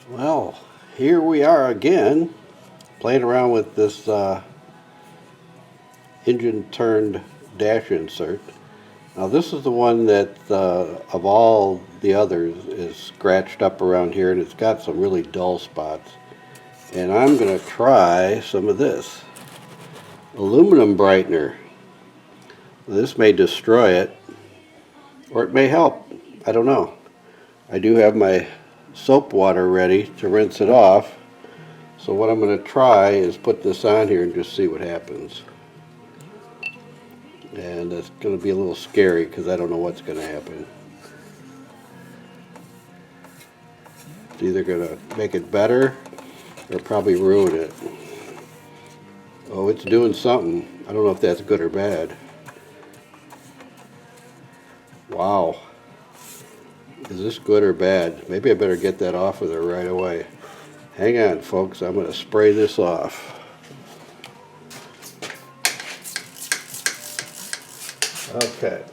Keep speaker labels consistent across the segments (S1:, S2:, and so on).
S1: Well, here we are again, playing around with this engine turned dash insert. Now this is the one that of all the others is scratched up around here, and it's got some really dull spots. And I'm going to try some of this aluminum brightener. This may destroy it, or it may help. I don't know. I do have my soap water ready to rinse it off. So what I'm going to try is put this on here and just see what happens. And it's going to be a little scary because I don't know what's going to happen. It's either going to make it better or probably ruin it. Oh, it's doing something. I don't know if that's good or bad. Wow. Is this good or bad? Maybe I better get that off of there right away. Hang on, folks. I'm going to spray this off. Okay.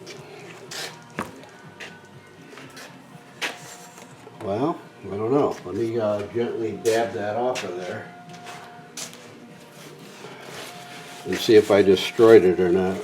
S1: Well, I don't know. Let me gently dab that off of there and see if I destroyed it or not.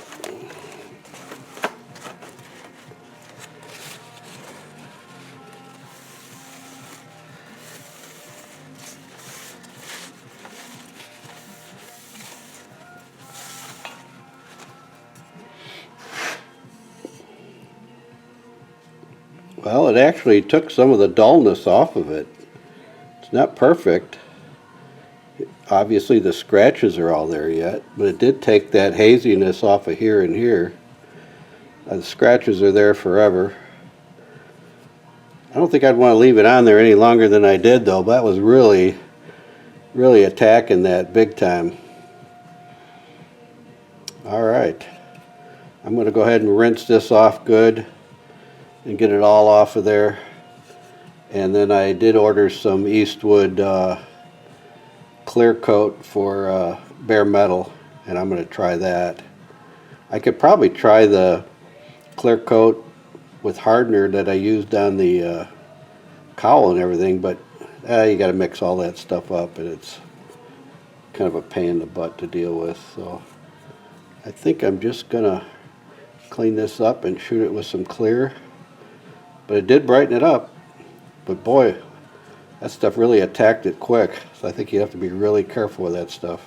S1: Well, it actually took some of the dullness off of it. It's not perfect. Obviously the scratches are all there yet, but it did take that haziness off of here and here. The scratches are there forever. I don't think I'd want to leave it on there any longer than I did though. That was really attacking that big time. Alright. I'm going to go ahead and rinse this off good and get it all off of there. And then I did order some Eastwood clear coat for bare metal, and I'm going to try that. I could probably try the clear coat with hardener that I used on the cowl and everything, but you got to mix all that stuff up, and it's kind of a pain in the butt to deal with. So I think I'm just going to clean this up and shoot it with some clear. But it did brighten it up. But boy, that stuff really attacked it quick. So I think you have to be really careful with that stuff.